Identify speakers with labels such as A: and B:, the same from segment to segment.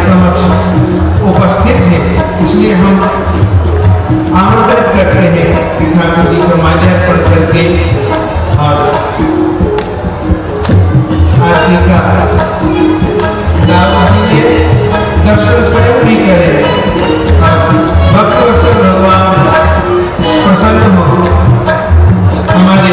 A: समक्ष उपस्थित है, इसलिए हम आमंत्रित करते हैं कि ठाकुर जी को माल्यार्पण करके और आरती का लाभ लीजिए, दर्शन स्वयं भी करें और भक्तवत्सल भगवान प्रसन्न हो। हमारे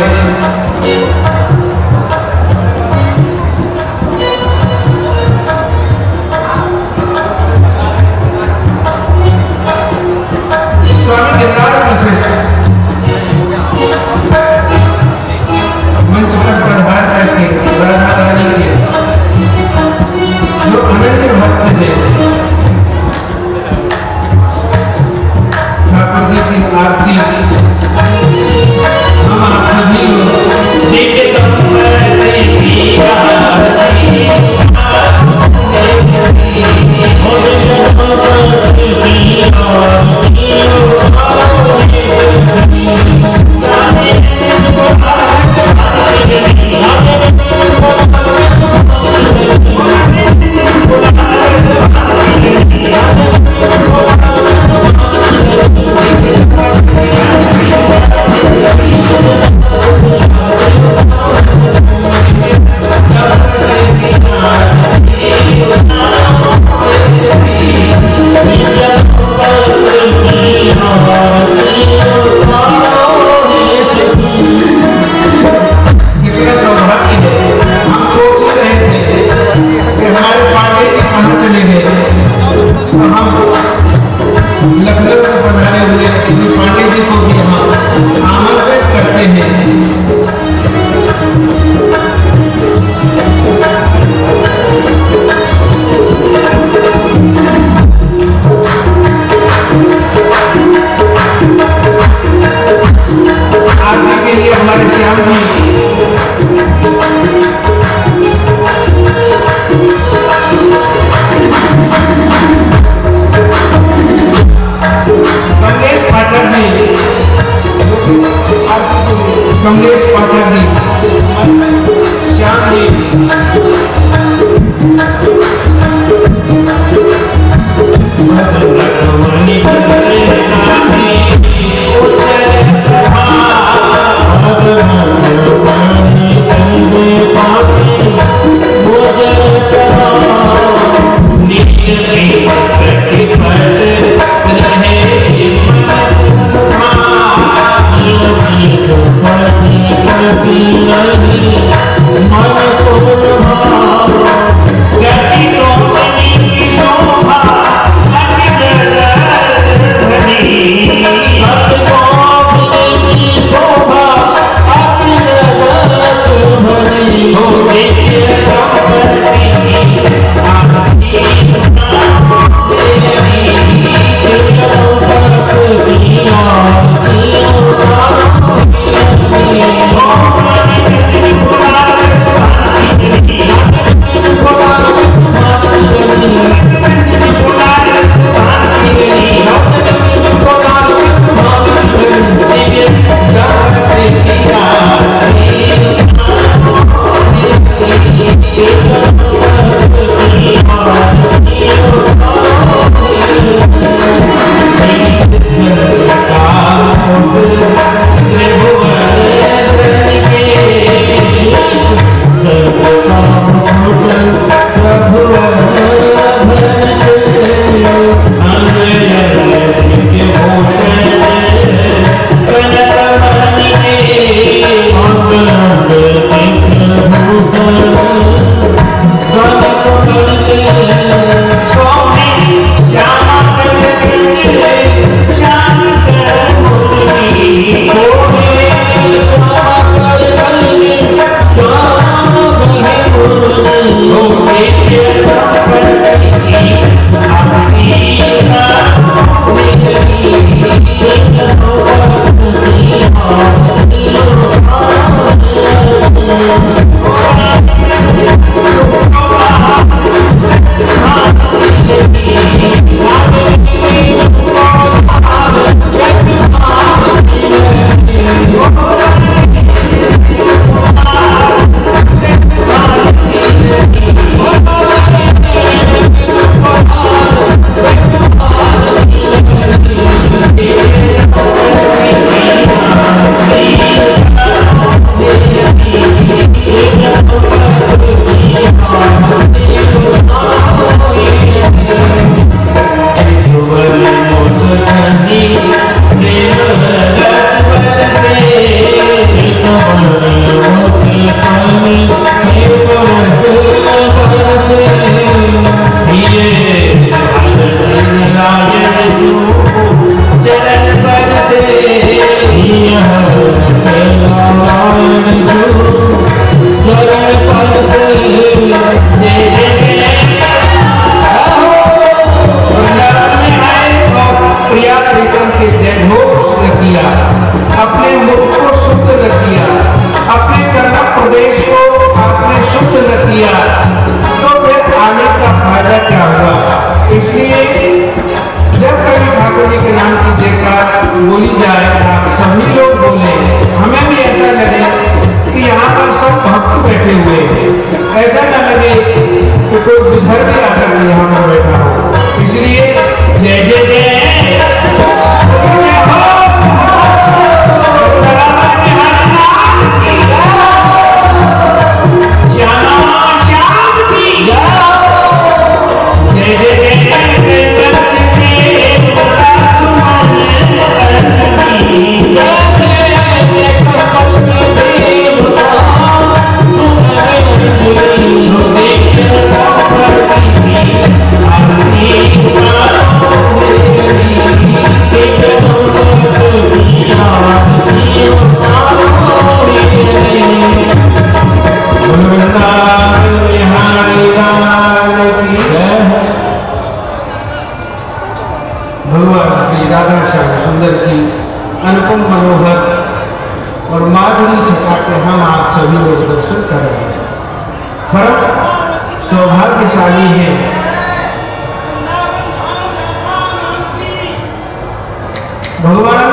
A: जय जय जय। वृंदावन में आए और प्रिया प्रीतम के जय घोष न किया, अपने मुख को शुद्ध न किया, अपने कर्णक प्रदेश को आपने शुद्ध न किया, तो फिर आने का फायदा क्या हुआ? इसलिए जब कभी ठाकुर जी के नाम की जयकार बोली जाए, आप सभी लोग बोले, हमें भी ऐसा लगे कि यहाँ पर सब भक्त बैठे हुए हैं, ऐसा न लगे कि कोई विधर भी आकर यहाँ पर बैठा हो। इसलिए जय जय जय अनुपम मनोहर और माधुरी छटा के हम आप सभी लोग दर्शन कर रहे हैं। परम सौभाग्यशाली है भगवान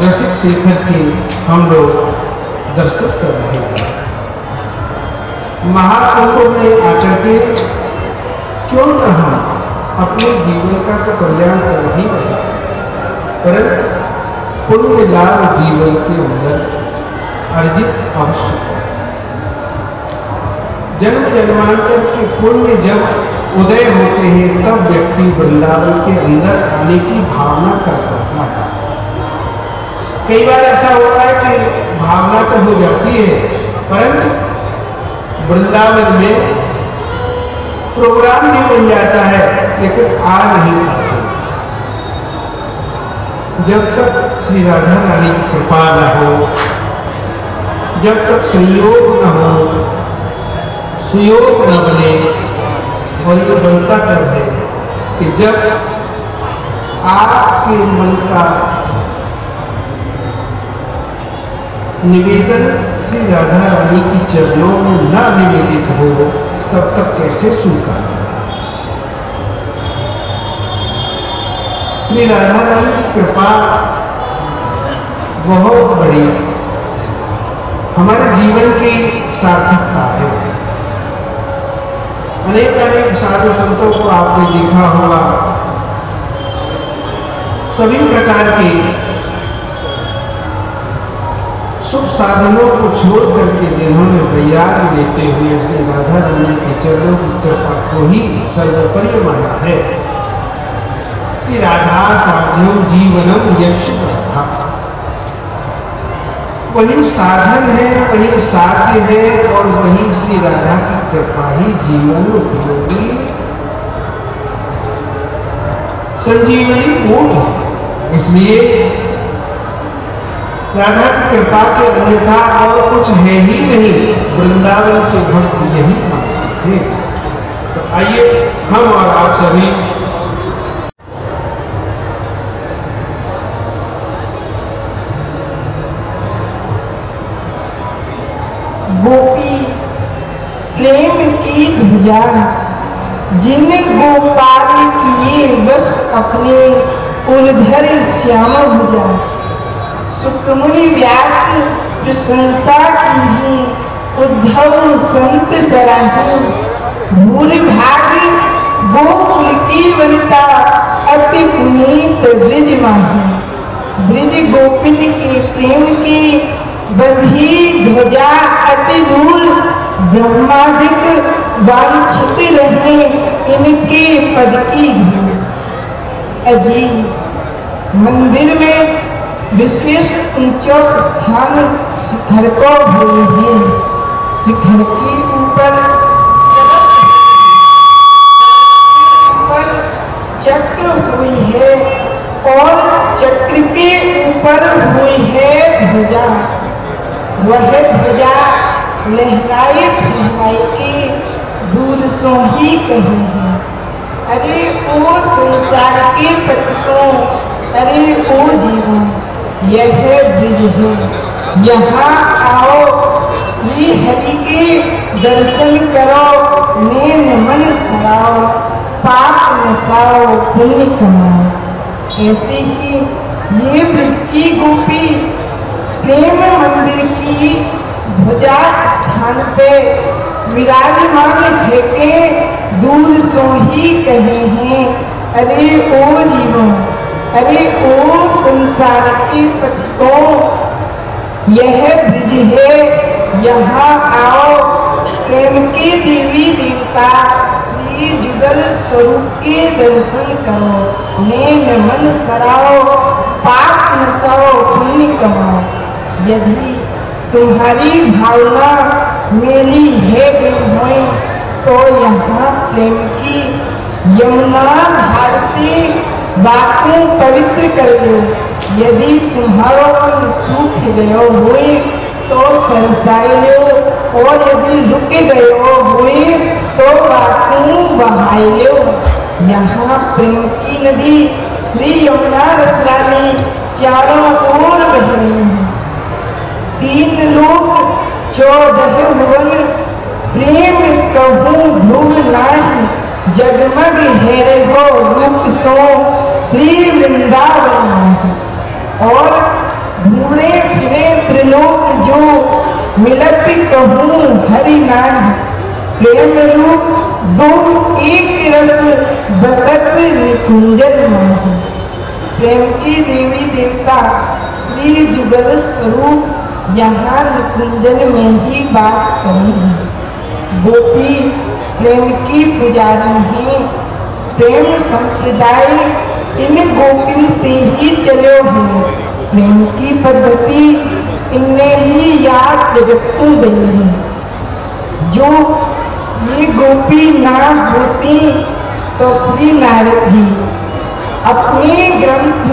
A: रसिक शेखर के हम लोग दर्शन कर रहे हैं। महाकुंभ में आकर के क्यों न हम अपने जीवन का तो कल्याण कर ही रहे, परंतु पुण्य लाभ जीवन के अंदर अर्जित अवश्य है। जन्म जन्मांतर के पुण्य जब उदय होते हैं तब व्यक्ति वृंदावन के अंदर आने की भावना कर पाता है। कई बार ऐसा होता है कि भावना तो हो जाती है, परंतु वृंदावन में प्रोग्राम भी बन जाता है लेकिन आ नहीं पाते। जब तक श्री राधा रानी की कृपा न हो, जब तक संयोग न हो, सुयोग न बने, और ये बनता कब है कि जब आपके मन का निवेदन श्री राधा रानी की चरणों में न निवेदित हो, तब तक कैसे स्वीकार होगा? श्री राधा रानी की कृपा बहुत बड़ी हमारे जीवन की सार्थकता है। अनेक अनेक साधु संतों को आपने देखा होगा, सभी प्रकार के सुख साधनों को छोड़ करके जिन्होंने वैराग्य लेते हुए श्री राधा रानी के चरणों की कृपा को ही सर्वोपरि माना है। श्री राधा साध्यम जीवनम यश राधा, वही साधन है, वही साध्य है, और वही श्री राधा की कृपा ही जीवन उपयोगी संजीवनी पूर्ण है। इसलिए राधा की कृपा के अन्यथा और कुछ है ही नहीं। वृंदावन के भक्त यही मानते हैं। तो आइए हम और आप सभी
B: गोपी प्रेम की ध्वजा जिन गोपाल किए बस अपने उलधर श्याम भुजा। सुखमुनि व्यास प्रशंसा की ही उद्धव संत सराही। भूरि भाग गोकुल की वनिता अति पुनीत ब्रिज माही। ब्रिज गोपिन के प्रेम की बंधी ध्वजा अति दूर। ब्रह्मादिक वांछित रहे इनके पद की धूल। अजी मंदिर में विशेष ऊंचा स्थान शिखर को हुए हैं। शिखर के ऊपर चक्र हुई है और चक्र के ऊपर हुई है ध्वजा। वह ध्वजा लहराए फहराए के सो ही कहे हैं। अरे ओ संसार के पथिकों, अरे ओ जीवों, यह ब्रिज है, यहाँ आओ, श्री हरि के दर्शन करो, नैन मन सराओ, पाप नसाओ, पुण्य कमाओ। ऐसे ही ये ब्रिज की गोपी प्रेम मंदिर की ध्वजा स्थान पे विराजमान है के दूर सो ही कहे हैं। अरे ओ जीवों, अरे ओ संसार के पथिकों, यह ब्रिज है, यहाँ आओ, प्रेम के देवी देवता श्री जुगल स्वरूप के दर्शन करो, नैन मन सराओ, पाप नसाओ, पुण्य कमाओ। यदि तुम्हारी भावना मेरी है गई हो तो यहाँ प्रेम की यमुना भारती बातों पवित्र कर लो। यदि तुम्हारो मन सूख गयो हुए तो सरसाई लो, और यदि रुक गयो हुए तो बातों बहाई लो। यहाँ प्रेम की नदी श्री यमुना रसरानी चारों ओर बह रही है। 3 लोक 14 भुवन, प्रेम कहूँ ध्रुव नाही, जगमग हेरे हो रूप सो श्री वृंदावन। और ढूंढे फिरे त्रिलोक जो, मिलत कहूँ हरि नाम, प्रेम रूप दो एक रस, बसत निकुंजन मोह। प्रेम की देवी देवता श्री जुगल स्वरूप यहाँ निकुंजन में ही वास करेंगे। गोपी प्रेम की पुजारी हैं, प्रेम संप्रदाय इन गोपिन ते ही चलो हैं। प्रेम की पद्धति इनने ही याद जगत को दी है। जो ये गोपी ना होती तो श्री नारद जी अपने ग्रंथ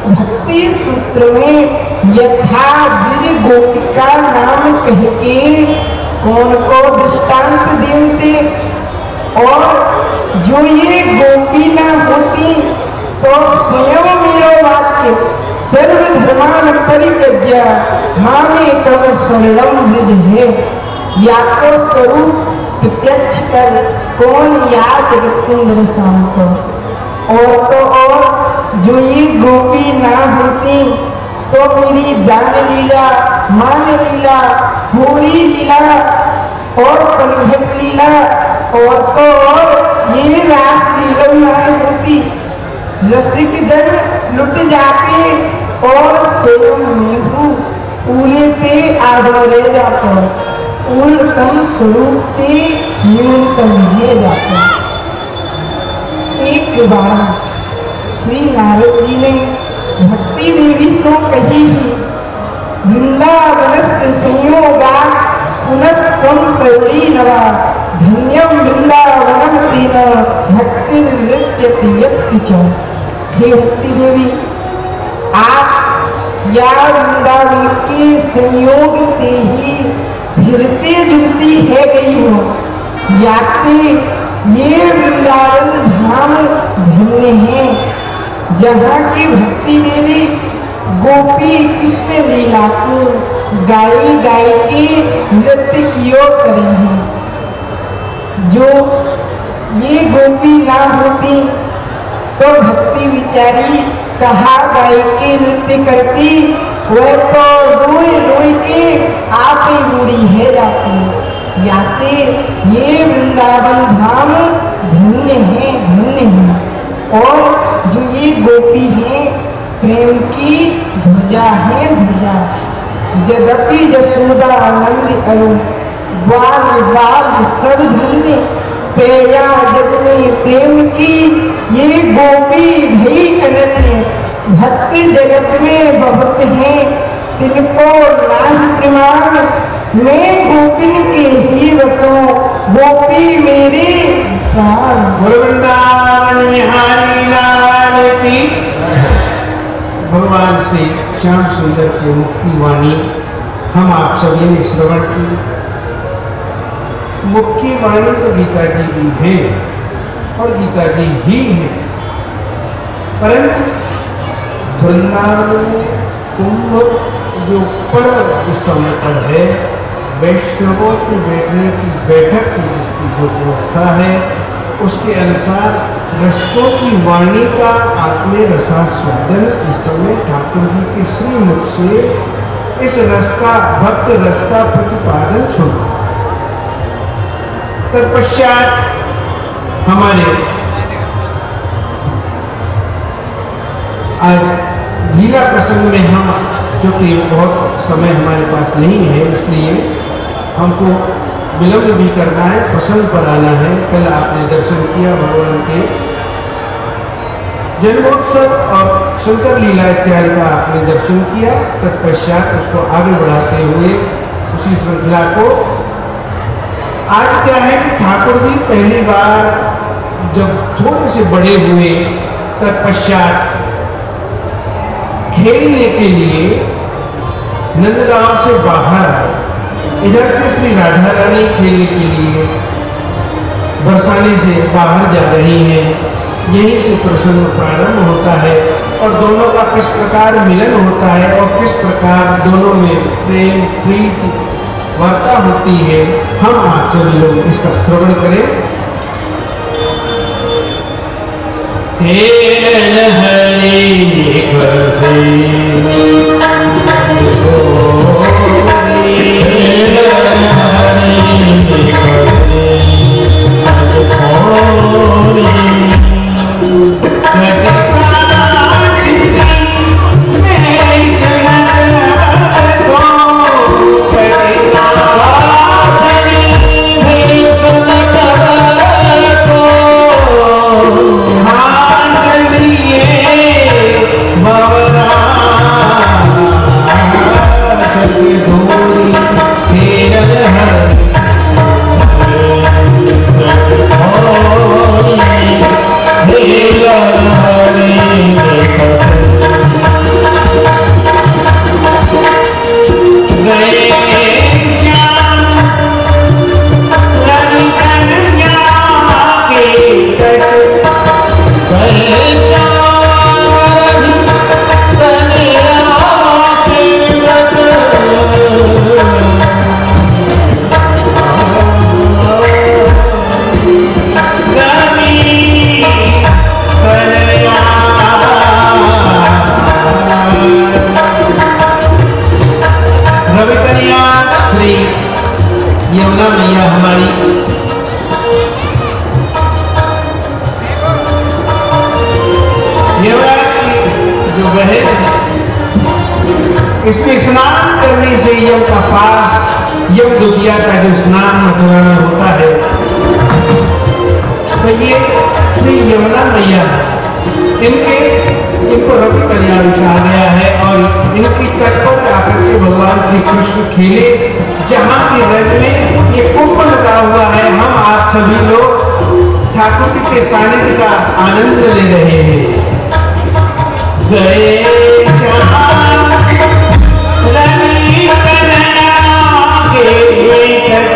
B: भक्ति सूत्र में यथा ब्रिज गोपिका नाम कह के कौन को दृष्टांत देते। और जो ये गोपी ना होती तो स्वयं मेरो वाक्य सर्वधर्मान परित्यज्य मामेकं शरणं ब्रिज है, या तो स्वरूप प्रत्यक्ष कर कौन याद जगतकुंदर शाम को। और तो और जो ये गोपी ना होती तो मेरी दान लीला, मान लीला, होली लीला और पनघट लीला, और तो और ये रास लीला ना होती। रसिक जन लुट जाते और स्वयं में हूँ पूरे ते आधोरे जाते, पूर्णतम स्वरूप ते न्यूनतम है जाते। एक बार श्री नारद जी ने भक्ति देवी सो कही ही, वृंदावनस्य संयोगा पुनस्त्वं तरुणी नवा, धन्यम वृंदावनम तेन भक्ति नृत्यति यत्र च। हे भक्ति देवी, आप या वृंदावन के संयोग ते ही फिरते जुलती है गई हो, याते ये वृंदावन धाम धन्य है, जहाँ की भक्ति देवी गोपी कृष्ण लीला को गाई गाई के नृत्य कियो करे हैं। जो ये गोपी ना होती तो भक्ति विचारी कहा गाई के नृत्य करती, वह तो रोई रोई के आप ही बूढ़ी है जाती। याते ये वृंदावन धाम धन्य है, धन्य है। और जो ये गोपी है प्रेम की ध्वजा है, ध्वजा। यद्यपि जसोदा आनंद अरुण, बाल बाल सब धन्य, पेया जग में प्रेम की ये गोपी भई अनन्य। भक्त जगत में बहुत हैं तिनको नाम प्रमाण, मैं गोपिन के ही रसों गोपी मेरे प्राण।
A: वृंदावन बिहारी लाल की। भगवान श्री श्याम सुंदर के मुख की वाणी हम आप सभी ने श्रवण की। मुख्य वाणी तो गीता जी भी है और गीता जी ही है, परंतु वृंदावन में कुंभ जो पर्व इस समय पर है, वैष्णवों के बैठने की बैठक की जिसकी जो व्यवस्था है, उसके अनुसार रसकों की वाणी का आपने रसास्वादन इस समय ठाकुर जी के श्रीमुख से इस रस का भक्त रस का प्रतिपादन सुना। तत्पश्चात हमारे आज लीला प्रसंग में हम, क्योंकि बहुत समय हमारे पास नहीं है इसलिए हमको विलंब भी करना है, प्रसंग पर आना है। कल आपने दर्शन किया भगवान के जन्मोत्सव और शंकर लीला इत्यादि का आपने दर्शन किया। तत्पश्चात उसको आगे बढ़ाते हुए उसी श्रृंखला को आज क्या है कि ठाकुर जी पहली बार जब थोड़े से बड़े हुए, तत्पश्चात खेलने के लिए नंदगांव से बाहर आए। इधर से श्री राधा रानी खेलने के लिए बरसाने से बाहर जा रही हैं। यहीं से प्रसंग प्रारंभ होता है और दोनों का किस प्रकार मिलन होता है और किस प्रकार दोनों में प्रेम प्रीति वार्ता होती है, हम आप सभी लोग इसका श्रवण करें। यमुना मैया हमारी यमुना की जो बहन, इसमें स्नान करने से यम का पास यम दुतिया का जो स्नान मथुरा में होता है, तो ये श्री यमुना मैया इनको रवि कल्याण कहा गया है और इनकी तट पर आकर के भगवान श्री कृष्ण खेले, जहाँ की रंग में ये कुंभ लगा हुआ है। हम आप सभी लोग ठाकुर जी के सानिध्य का आनंद ले रहे हैं। गए रवि कल्याण के तट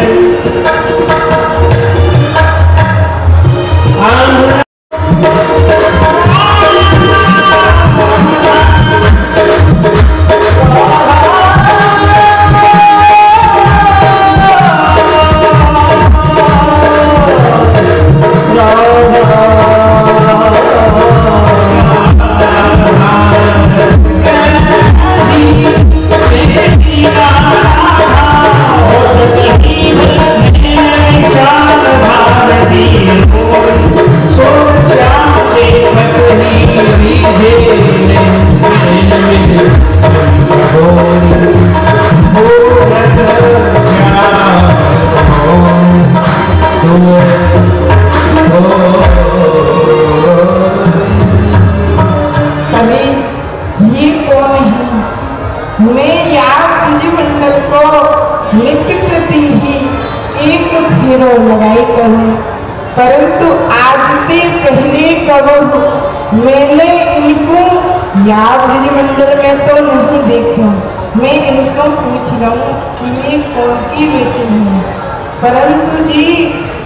A: परंतु आज ते पहले कब मैंने इनको यहाँ ब्रजमंडल में तो नहीं देखा। मैं इनसे पूछ रहा हूँ कि ये कौन की बेटी है।
B: परंतु जी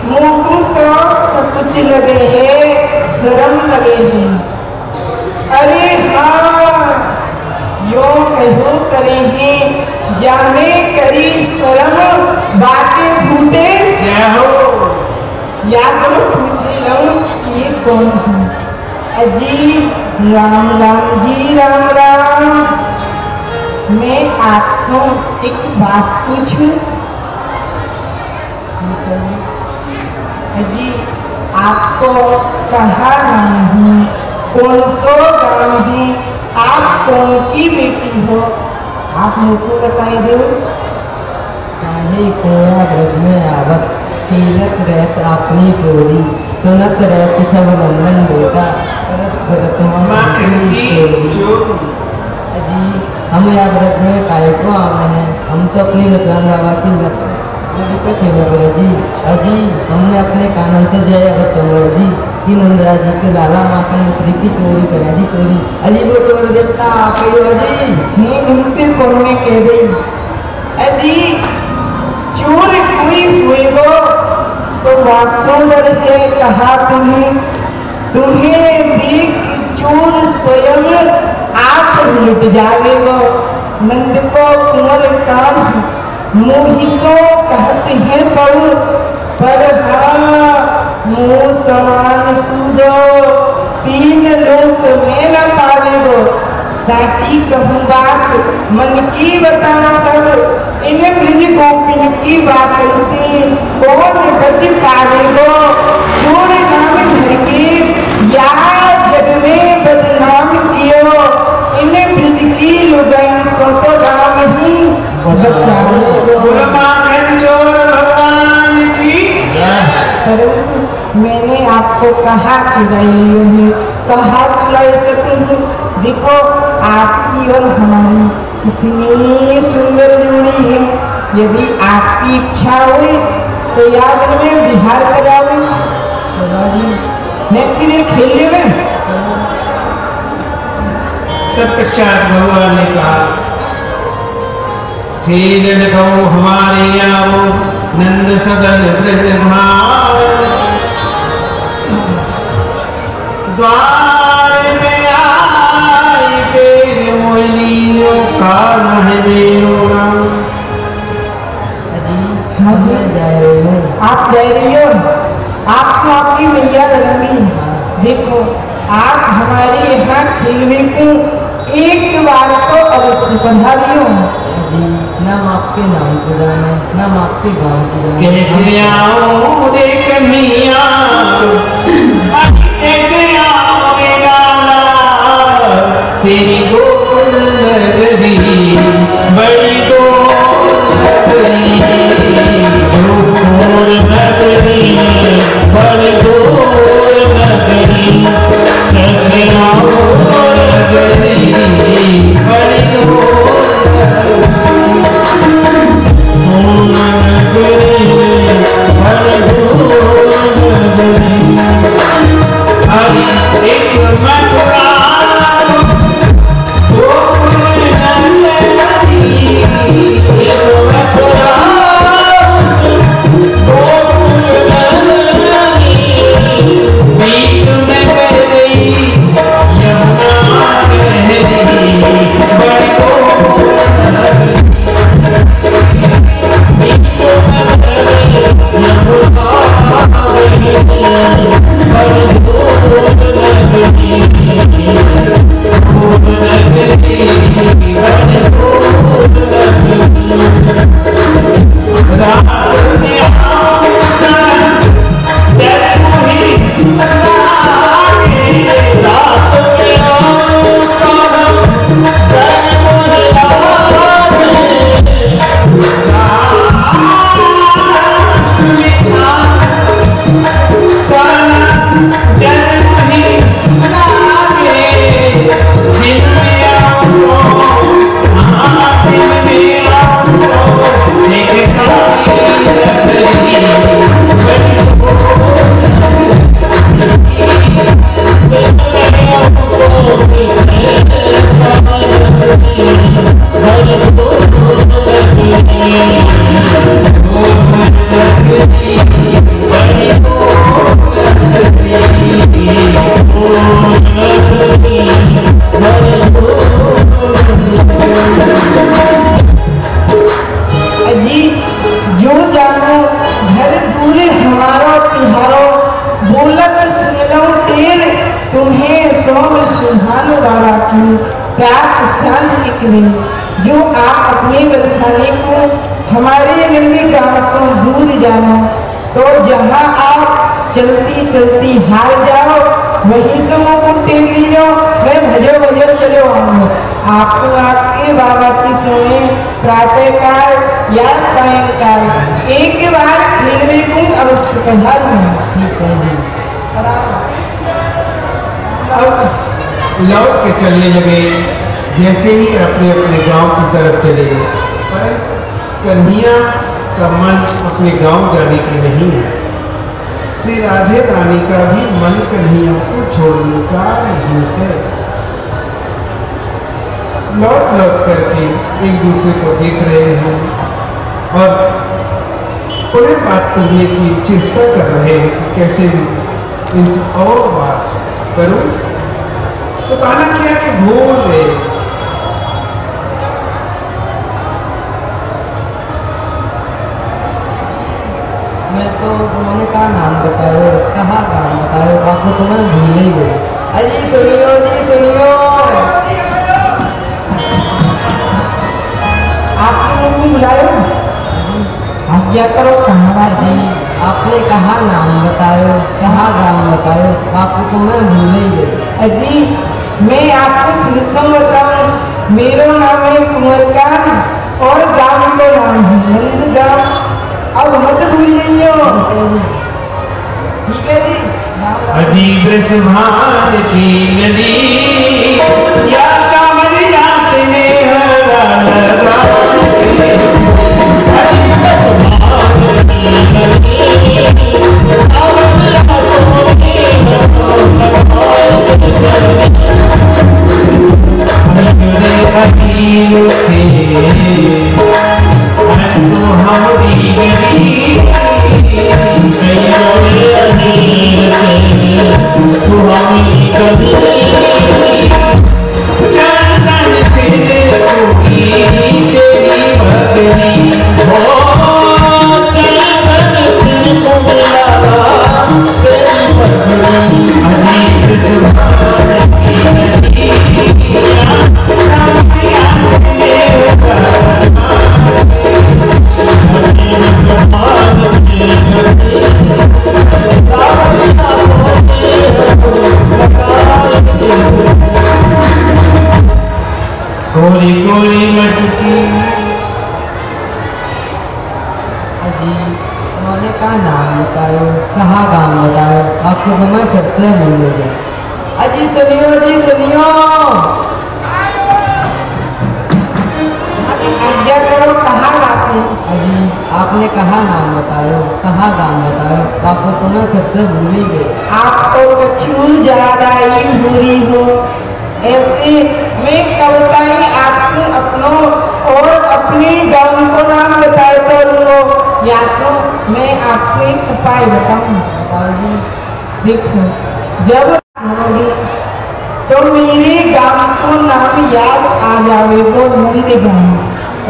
B: मुख तो सकुच लगे है, शर्म लगे हैं। अरे हाँ यो कहो करे हैं, जाने करी शर्म बाटे फूटे
A: क्या हो
B: या सब पूछे लो ये कौन है। अजी राम राम जी राम राम, मैं आपसे एक बात पूछूं। अजी आपको कहा नाम है, कौन सो गाँव है, आप कौन की बेटी हो, आप मुझको बताई दो।
C: काहे कोया ब्रज में आवत, खेलत रहत अपनी पूरी, सुनत रहत सब नंदन बेटा, करत भरत
A: माँ की
C: चोरी। अजी हम या ब्रज में काय को आवे हैं, हम तो अपनी रसवान बाबा की दिक्कत है जी। अजी हमने अपने कानन से जय और सुनो जी कि नंदरा जी के लाला माखन मिश्री की चोरी करा जी चोरी। अजी वो चोर देवता आप ही हो जी।
B: ढूंढते कौन में कह गई। अजी चोर कोई हुई गो तो वासोवर है कहा तुम्हें, तुम्हें देख चोर स्वयं आप लुट जावेगो। नंद को कुंवर काम मोहिसो कहते हैं सब, पर हाँ मुँह समान सूदो तीन लोक में न पावेगो। साची कहूँ बात मन की बताओ सब, इन्हें ब्रिज गोपिन की बात करती कौन बच पावेगो। चोर नाम धर के या जग में बदनाम कियो, इन्हें ब्रिज की लुगाई सो तो राम ही बचाओ।
A: बोलो माखन चोर भगवान की।
B: परंतु मैंने आपको कहा चुराई है, कहा चुराई सकूं। देखो आपकी और हमारी कितनी सुंदर जोड़ी है। यदि आपकी इच्छा हुई तो याद में बिहार का जाओ नेक्स्ट दिन खेलने में।
A: तत्पश्चात भगवान ने कहा खेलन कहो हमारे आओ नंद सदन ब्रज धाम, द्वार में आई बेर मोलियों का नहीं मेरो नाम।
B: हाँ जी
C: जा रही हूँ।
B: आप जा रही हो, आपसे आपकी मैया लड़ेंगी। देखो आप हमारे यहाँ खेलने को एक बार तो अवश्य पधारियो।
C: जी नाम आपके नाम को जाने, नाम आपके गांव को जाने।
A: कैसे आऊं देख मिया, कैसे आऊं रे लाला, तेरी गोकुल नगरी बड़ी गोकुल नगरी, गोकुल नगरी बड़ी गोकुल नगरी, कैसे आऊं नगरी बड़ी गोकुल नगरी।
B: की प्रात सांझ निकले, जो आप अपने बरसाने को हमारे नंदी गांव से दूर जाना, तो जहाँ आप चलती चलती हार जाओ वही से टेली जाओ, मैं भजो भजो चलो आऊँगा। आपको आपके बाबा की समय प्रातःकाल या सायंकाल एक बार खेलने को अवश्य कहा।
C: ठीक है जी।
A: अब लौट के चलने लगे, जैसे ही अपने अपने गांव की तरफ चले, पर कन्हैया का मन अपने गांव जाने की नहीं है। श्री राधे रानी का भी मन कन्हैया को छोड़ने का नहीं है। लौट लौट करके एक दूसरे को देख रहे हैं और उन्हें बात करने की चेष्टा कर रहे हैं कि कैसे इनसे और बात करूं, तो कहना क्या कि भूल गए।
C: मैं तो उन्होंने कहा नाम बताओ, कहाँ नाम बताओ, आपको तो मैं भूल ही गई। अजी सुनियो जी सुनियो,
B: आपने मुझे बुलायो, आज्ञा करो। कहाँ बात
C: जी आपने कहा नाम बताओ, कहाँ गाँव बताओ, आपको तो मैं भूल ही गई।
B: अजी मैं आपको फिर से बताऊं, मेरा नाम है कुंवरकान और गांव का नाम है नंदगांव। अब मत भूल जाइयो, ठीक है जी।
A: अजीब सुभान की नदी या सामरिया ने हरा लगा, अजीब सुभान की नदी गोरी गोरी मटकी।
C: अजी उन्होंने कहा नाम बताओ, कहाँ गाँव बताओ, आपको तो मैं फिर से भूल गई। अजी सुनियो जी सुनियो,
B: आज्ञा करो। कहाँ बात है?
C: अजी आपने कहा नाम बताओ, कहाँ गाँव बताओ, आपको तो मैं फिर से भूल ही गई।
B: आप तो कछु ज्यादा ही बुरी हो। ऐसे मैं कविता ही आपको अपनों और अपने गांव को नाम बताता रहूँगा, या सो मैं आपको एक उपाय बताऊँ।
C: बताओ जी।
B: देखो, जब होंगे तो मेरे गांव को नाम याद आ जाएगा नंदगांव,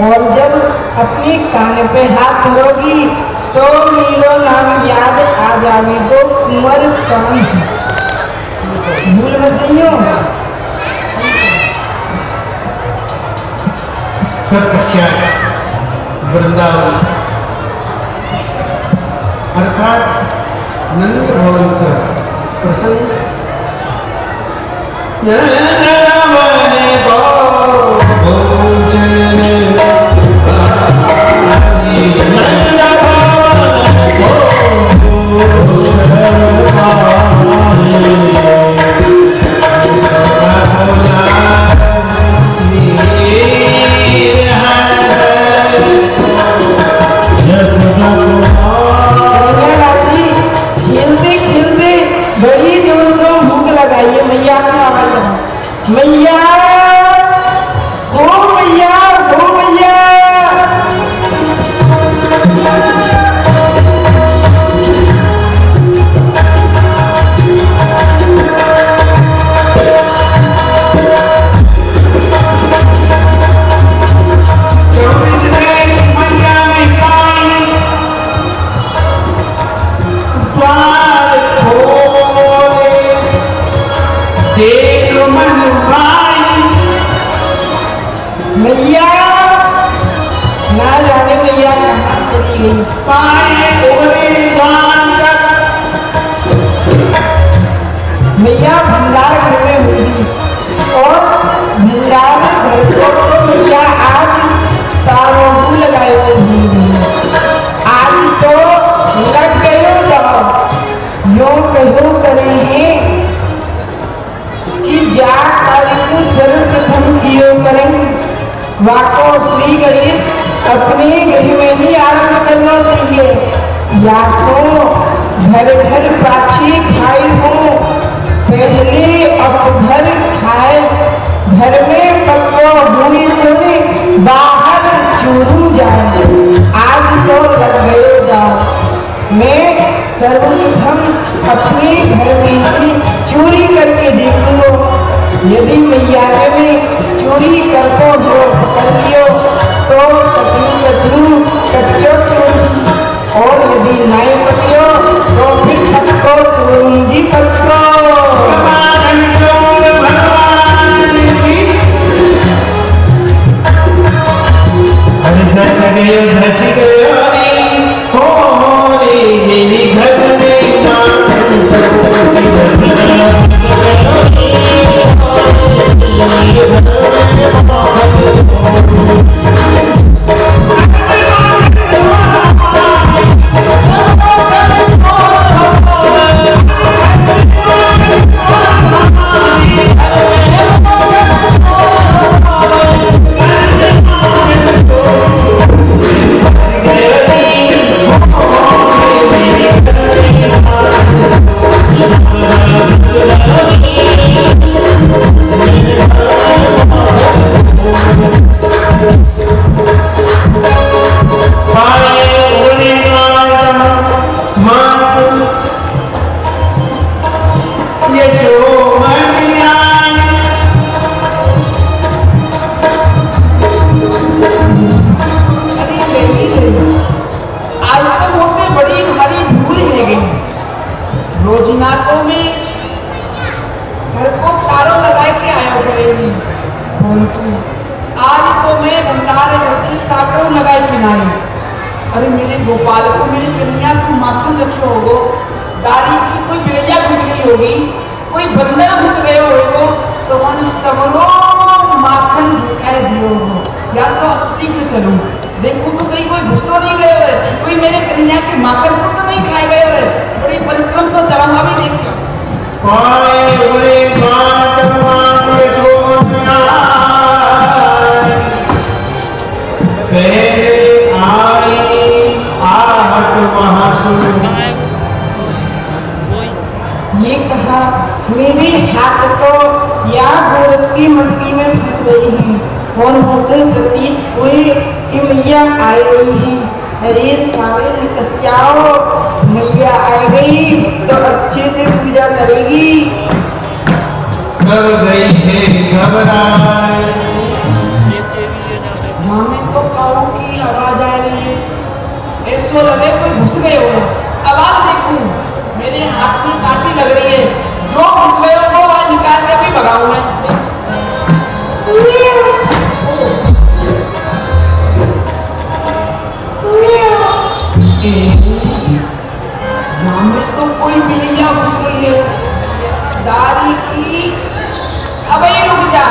B: और जब अपने कान पे हाथ लोगी तो मेरा नाम याद आ जाएगा कुंवरकान। भूल मत जाइयो।
A: तत्पश्चात वृंदावन अर्थात नंद भवन का प्रसंग
B: खेलते खेलते बड़ी जोर से भूख लगाइए। मैया की आवाज लगाओ, मैया हो, मैया हो, मैया।
A: देख मन भाई
B: यो कहो करे हैं कि जा कार्य को सर्वप्रथम कियो करेंगे। वाको श्री गणेश अपने गृह में ही आरंभ करना चाहिए। या सो घर घर पाछे खाए हो, पहले अब घर खाए, घर में पक्को हुई होने बाहर चोरू जाए। आज तो लग गए जाओ, मैं सर्वप्रथम अपने घर में ही चोरी करके देख लो। यदि मैया में चोरी करते हो कर लियो तो कचू कच्चो चोरी, और यदि नहीं पकड़ो तो फिर पक्को चोरी जी पक्को। रोजनातों में घर को तारों लगाए के आया करेगी, परंतु आज तो मैं भंडारे घर की साकरों लगाए के नाई। अरे मेरे गोपाल को, मेरी कन्या को माखन रखे होगो, दारी की कोई बिलैया घुस गई होगी, कोई बंदर घुस गए होगो, तो मैंने सबरो माखन झुकाए दियो होगो। या सो शीघ्र चलूं, देखो तो सही कोई घुस तो नहीं गए हुए, कोई मेरे कन्या के माखन को तो नहीं खाए गए हुए। बड़ी परिश्रम से चलाऊंगा भी देखियो।
A: पहले आई आहट महासुर,
B: ये कहा मेरे हाथ तो या गोरस की मटकी में फंस गई है, और मुझे प्रतीत हुए कि मैया आ गई है। अरे सारे निकस जाओ, मैया आ गई तो अच्छे से पूजा करेगी।
A: कब गई है घबराए,
B: हमें तो काऊ की आवाज आ रही है, ऐसो लगे कोई घुस गए हो। आवाज देखूं, मेरे हाथ में काटी लग रही है, जो घुस गए हो वो आज निकाल के भी भगाऊं मैं। में तो कोई बिलैया घुस गई है, दारी की। अब ये रुक जा,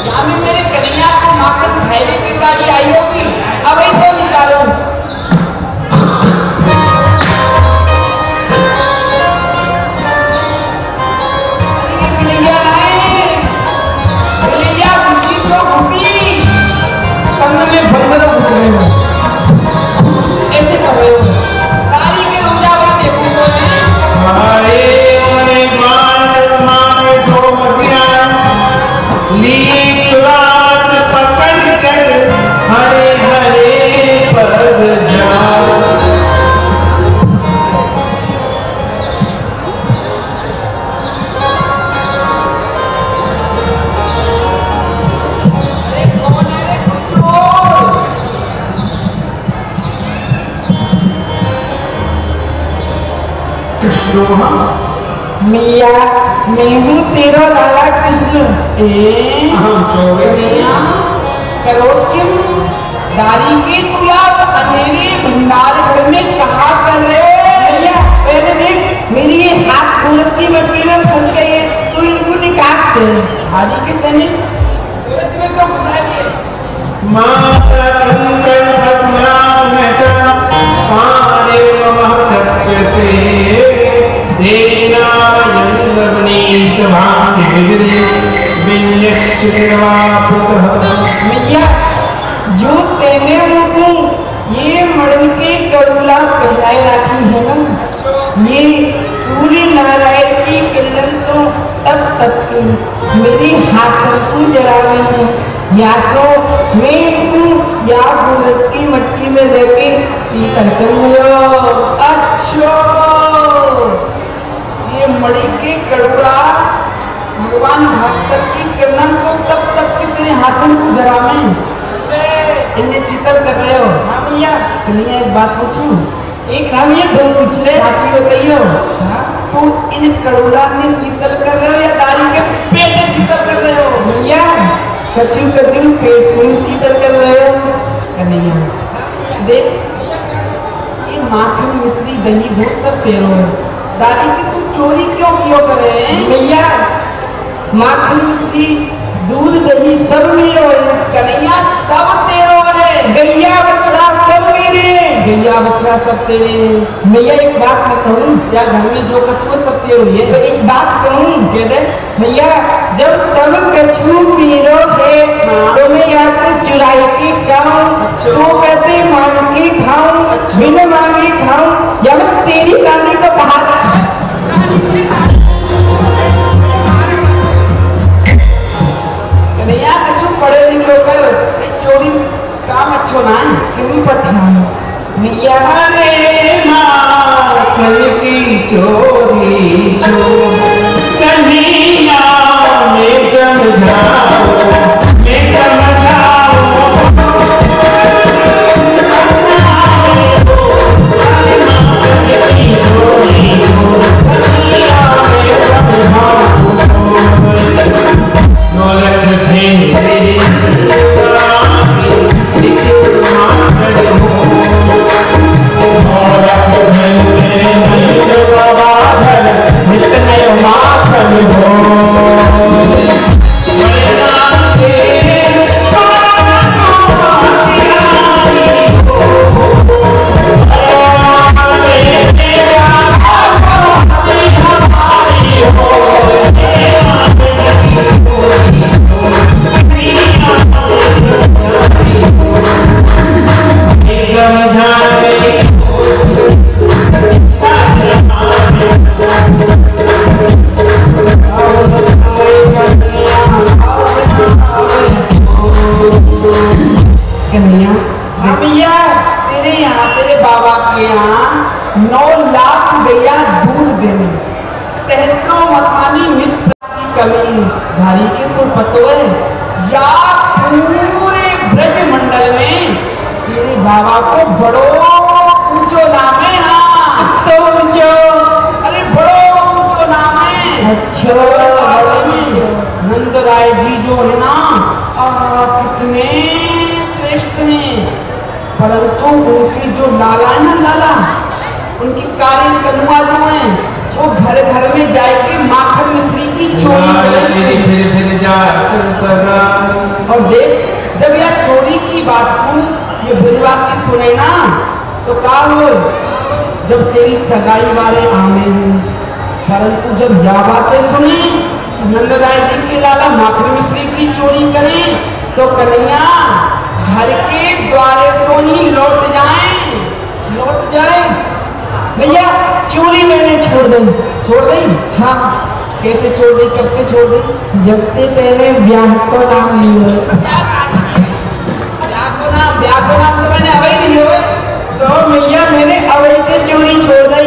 B: यहाँ में मेरे कन्या को माखन खाने की गाड़ी आई होगी, अब ये तो निकालो। बिलैया आए, बिलैया घुसी सो घुसी, संग में बंदर घुस गए हो, ऐसे कर रहे हो। दारी के रुक जा, मैं देखूं तो
A: ली चुरात पकड़ चल, हरे हरे पद जा।
B: अरे कौन है रे कुचोर?
A: कृष्ण
B: मैया, मैं हूँ तेरा लाला कृष्ण।
A: हम
B: करोस के दारी के तू यार अंधेरे भंडार घर में कहा कर रहे? मैया पहले देख, मेरी ये हाथ गोरस की मटकी में फंस गए हैं, तो इनको निकाल दे। दारी के तने गोरस में क्यों फंसा दिए?
A: माता कंकण पद्मनाभ में जा, पारे नमः तत्कृते, निश्चितेवा पुत्रः।
B: मैया जो तेने मुझको ये मरण के करुला पहनाए राखी है ना, ये सूर्य नारायण की किरण सो तप तप के मेरी हाथों को जला रही है, या सो मैं इनको या गोरस की मट्टी में देके शीतल कर।
D: अच्छा, ये मणि के करुड़ा भगवान भास्कर की किरण को तब तक के तेरे हाथों को जरा में इन्हें शीतल कर रहे हो।
B: हाँ भैया,
D: कन्हैया एक बात पूछूं?
B: एक हम ये दो पूछ ले।
D: साची बताइयो, तो इन करुड़ा में शीतल कर रहे हो या दारी के पेट में शीतल कर रहे हो?
B: भैया कचू कचू पेट को शीतल कर रहे हो।
D: कन्हैया देख, ये माखन मिश्री दही दूध सब तेरो है, दारी की तू चोरी क्यों करे हैं?
B: भैया माखन मिश्री दूध दही सब मिलो है।
D: कन्हैया सब तेरो है,
B: गैया बछड़ा सब मेरे।
D: गैया बछड़ा सब तेरे।
B: भैया एक बात मैं कहूँ,
D: या घर में जो कछुआ सब तेरो
B: तो
D: है।
B: एक बात कहूँ,
D: कह दे।
B: भैया जब सब कछू पीरो है तो मैं या तो चुराई के खाऊं, तो कहते मांग के खाऊं, बिना मांगे खाऊं, या मैं तेरी रानी को कहा
D: कन्हैया कछु पढ़े लिखे होकर चोरी काम अच्छो ना है,
B: क्यों पठान भैया।
A: अरे माखन की चोरी छोड़ कन्हैया मैं समझाओ, मैं समझाओ।
D: कन्हैया
B: हाँ भैया,
D: तेरे यहाँ तेरे बाबा के यहाँ 9 लाख गैया दूध देने, सहस्त्रों मखानी नित प्राप्ति कमी, धारी के तो पतो है या पूरे ब्रज मंडल में तेरे बाबा को बड़ो ऊंचो नाम है। हाँ
B: तो ऊंचो,
D: अरे बड़ो ऊंचो नाम है।
B: अच्छा
D: नंद राय जी जो है ना, कितने श्रेष्ठ हैं, परंतु उनकी जो लाला है ना, लाला उनकी काली कनुआ जो है, वो घर घर में जाके माखन मिश्री की चोरी करें।
A: फिर जात सदा।
D: और देख, जब यह चोरी की बात को ये ब्रजवासी सुने ना, तो का हो, जब तेरी सगाई वाले आने हैं, परंतु जब यह बातें सुने नंद राय जी के लाला माखन मिश्री की चोरी करें, तो कन्हैया घर के द्वारे सो ही लौट जाए।
B: भैया चोरी मैंने छोड़ दी।
D: छोड़ दी?
B: हाँ।
D: कैसे छोड़ दी, कब से छोड़ दी?
B: जब ते पहले ब्याह को नाम लियो।
D: ब्याह को नाम तो मैंने अवैध लियो है।
B: तो भैया मैंने अवैध चोरी छोड़ दी।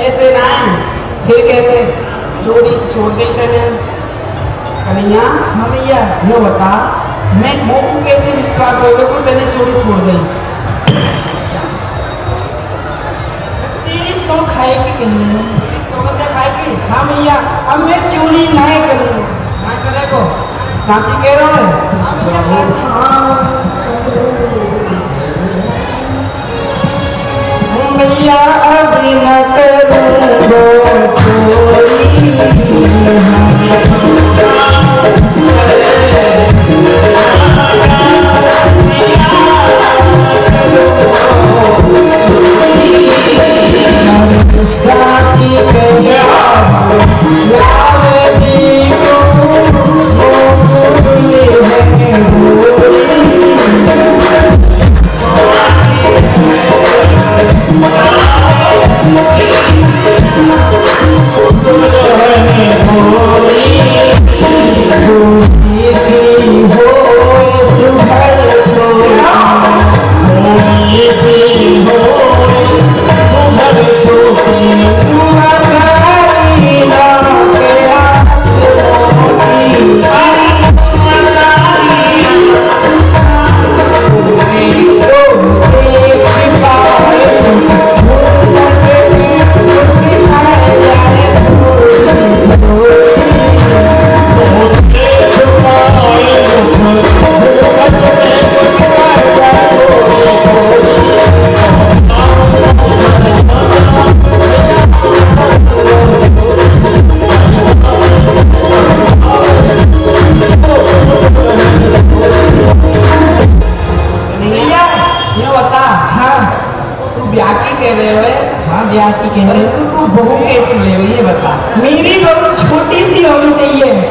D: ऐसे ना है, फिर कैसे चोरी छोड़ दी तेने? कन्हैया
B: हाँ भैया,
D: यो बता, मैं मोको कैसे विश्वास होगा कि तेने चोरी छोड़ दी?
B: तेरी सौ खाए की कहीं।
D: तेरी सोगंद खाएगी?
B: हाँ भैया, अब मैं चोरी नहीं करूँ।
D: ना करे को साची कह रहा है।
B: हाँ भैया साची। भैया अभी न करूँगा चोरी। साची कह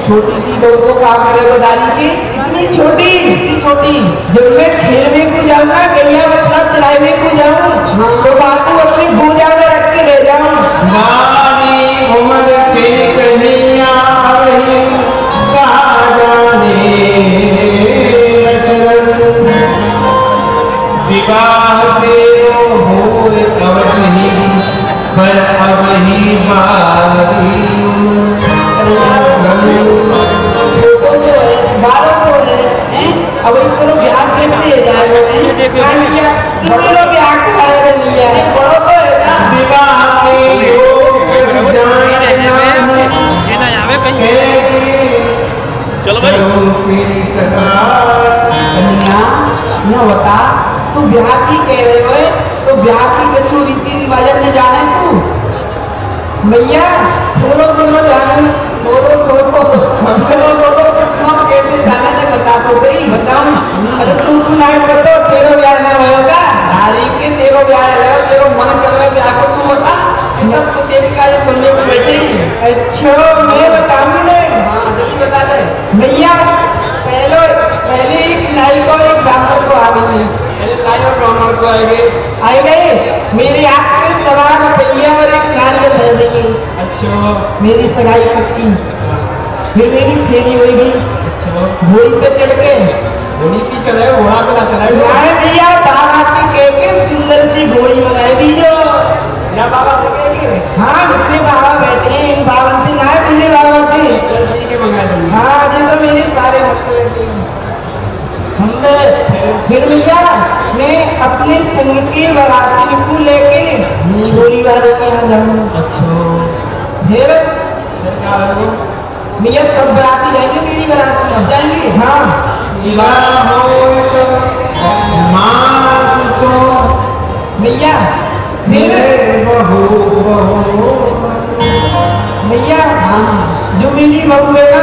D: छोटी सी बहू को कहा करे बदाली की
B: इतनी छोटी,
D: इतनी छोटी।
B: जब मैं खेलने को जाऊँ ना, गैया बछड़ा चराने को जाऊँ, तो बापू अपनी गोजा में रख के ले जाऊँ।
A: नारी उम्र के कन्हैया वही कहा जाने रचरन, विवाह तेरो होए अवधि पर अब ही बारी
D: छोटो से है, 1200 है, अब इतना ब्याह कैसे है जाएगा?
B: भैया तुम्हें ब्याह कराया भैया,
D: बड़ो तो है ना।
A: विवाह के योग कभी जाने कैसे
E: चलो भाई
A: तेरी सगाई।
D: कन्या न बता, तू ब्याह की कह रहे हो, तो ब्याह की कछु रीति रिवाज न जाने तू?
B: भैया थोड़ो थोड़ो जानो,
D: थोड़ो कितना कैसे जाने ने बता तो सही।
B: बताऊं? अरे तू ना बतो, तेरो ब्याह ना होगा।
D: नारी के तेरो ब्याह है, तेरो मन कर रहा है ब्याह को, तू बता। ये सब तो तेरी का ये सुनने को बैठे हैं।
B: अच्छा मैं बताऊंगी ना।
D: हाँ जल्दी बता दे।
B: भैया पहले एक नाई को एक ब्राह्मण को आ गई,
D: पहले नाई और ब्राह्मण को
B: आए गए मेरी आंख में सवार रुपया और एक नारियल रह देंगे।
D: अच्छा
B: मेरी सगाई पक्की, फिर मेरी फेरी हो गई।
D: अच्छा
B: घोड़ी पे चढ़ के
D: घोड़ी पे चढ़े, घोड़ा पे ना चढ़े।
B: यार भैया बाबा की कह के सुंदर सी घोड़ी बनाई दीजो।
D: ना बाबा देखेंगे।
B: हाँ जितने बाबा बैठे हैं, इन बाबा थे ना, पुण्य बाबा थे।
D: चल ठीक है, मंगा देंगे।
B: हाँ जी, तो मेरे सारे भक्त बैठे हैं। फिर भैया मैं अपने संग के बाराती को लेके छोरी वाले के यहाँ जाऊंगा।
D: अच्छा
B: फिर
D: क्या होगा?
B: भैया सब बाराती जाएंगे, मेरी बाराती
D: सब जाएंगे?
B: हाँ
A: जिला हो तो माँ तो
B: भैया।
A: मेरे
B: फिर
A: बहू
B: भैया जो मेरी बहू है ना,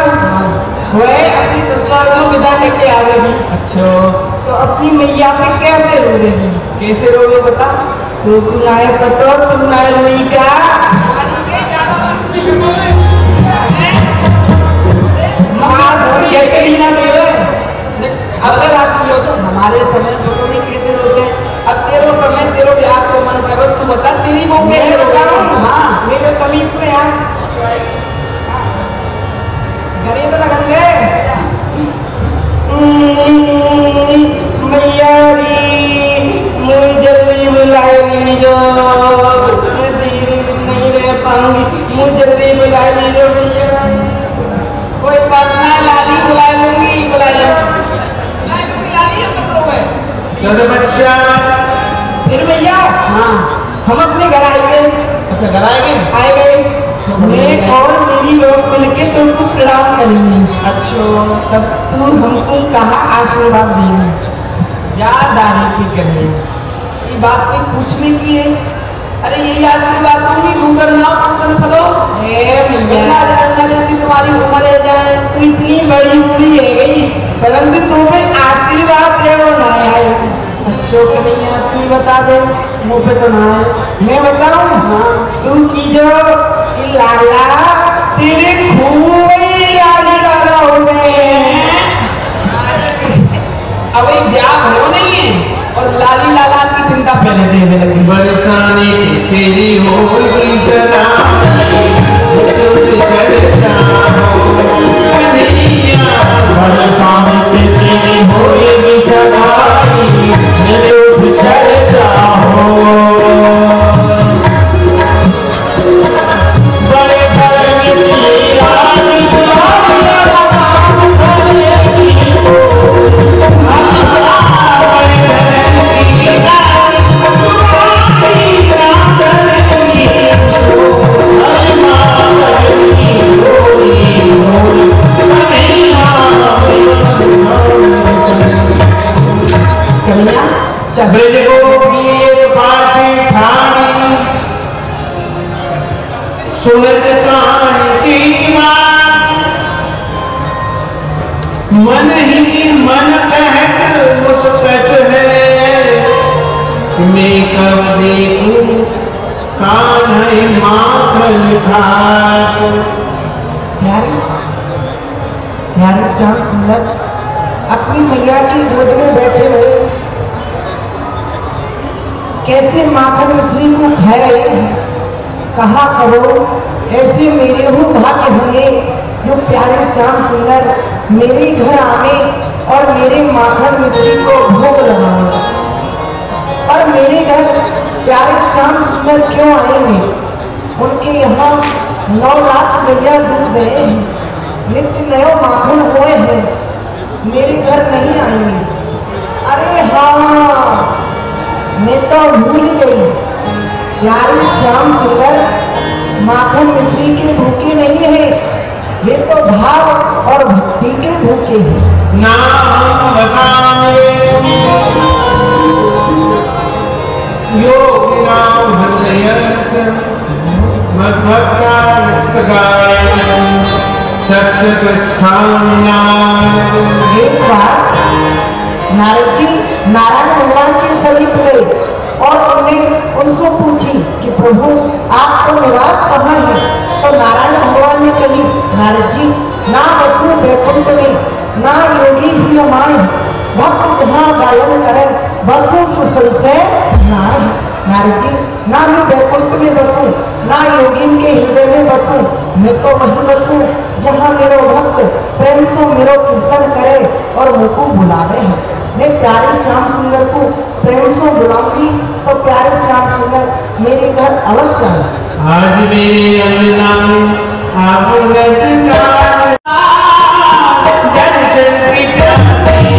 B: वह अपनी ससुराल को विदा लेके आवेगी।
D: अच्छा
B: तो अपनी मैया पे कैसे रोएगी?
D: कैसे रोगे बता?
B: तो कुनाए पतो तुम ना रोई का। मार धोड़ी है कहीं ना देवे। अगर आती हो तो
D: हमारे समय पता नहीं कैसे रोते। अब तेरो समय, तेरो ब्याह को मन करो, तू बता तेरी वो कैसे
B: मैं
D: रोता
B: बता
D: हूँ?
B: रहा हूँ,
D: हाँ
B: मेरे समीप में यार गरीब लगन गए मैया मुझे जल्दी बुलाई जो, मैं धीरे नहीं रह पाऊंगी, मुझे जल्दी बुला लीजिए भैया।
D: कोई बात ना, लाली बुला लूंगी, बुला लूंगी, लाली है पत्रों में।
A: बच्चा
B: फिर भैया
D: हाँ
B: हम अपने घर आए गए।
D: अच्छा घर आएंगे।
B: आए गए मैं और मेरी लोग मिलके तुमको प्रणाम करेंगे।
D: अच्छा
B: तब तू हमको कहा आशीर्वाद देगी।
D: जा दानी की करनी, ये बात कोई पूछने की है? अरे यही आशीर्वाद दूंगी, दूधर नाव पूतन फलो।
B: भैया
D: जैसी तुम्हारी उम्र है जाए।
B: तू इतनी बड़ी बूढ़ी है गई, परंतु तुम्हें आशीर्वाद दे वो ना आए।
D: अच्छो कि नहीं है, तू ही बता दे, मुँह पे तो ना है।
B: मैं बताऊं?
D: हाँ
B: तू की जो कि लाला तेरे खूब लाली लाला हो गए।
D: अब ये ब्याह भयो नहीं है और लाली लाला की चिंता पहले देने लगी।
A: बरसाने की तेरी होगी सदा, तुझ चर्चा हो कन्हैया। बरसाने की तेरी होगी सदा, तुझ चर्चा हो। बड़े घर में तेरी रानी बुलावी लगाम करेगी तो, बड़े घर की रानी बुलावी लगाम करेगी तो, हर माँ करेगी छोरी छोरी कन्हैया।
D: कन्या चल
A: ब्रज गोपीर पाछे ठाणी, सुनत कान की बात, मन ही मन कहत मुस्कत है। मैं कब देखूं कान्हा माखन खात।
B: प्यारी प्यारे श्याम सुंदर अपनी मैया की गोद में बैठे हुए कैसे माखन मिश्री को खा रहे हैं। कहा करो ऐसे मेरे हो भाग्य होंगे जो प्यारे श्याम सुंदर मेरे घर आने और मेरे माखन मिश्री को भोग लगाने। और मेरे घर प्यारे श्याम सुंदर क्यों आएंगे? उनके यहाँ 9 लाख गैया दूध गए हैं, नित्य नयो माखन हुए हैं, मेरे घर नहीं आएंगे। अरे हाँ, मैं तो भूल गई, प्यारे श्याम सुंदर माखन मिश्री के भूखे नहीं है, वे तो भाव और भक्ति के भूखे हैं।
A: नाम वसावे योगिनां हृदयञ्च मद्भक्ताय
B: एक बार नारद जी नारायण भगवान के समीप गए और उन्हें उनसे पूछी कि प्रभु आपका निवास कहाँ है? तो नारायण भगवान ने कही, नारद जी ना वसु वैकुंठ में, ना योगी ही हमारे, भक्त जहाँ गायन करे बसु सुसंशय नाय। नारद जी ना मैं वैकुंठ में बसूं, ना योगी के हृदय में बसूं, मैं तो वहीं बसूं जहाँ मेरो भक्त प्रेम से मेरो कीर्तन करे और मुझको बुलावे है। मैं प्यारे श्याम सुंदर को प्रेम से बुलाऊंगी तो प्यारे श्याम सुंदर मेरे घर अवश्य आए।
A: आज मेरे अंगना में दर्शन की प्यासी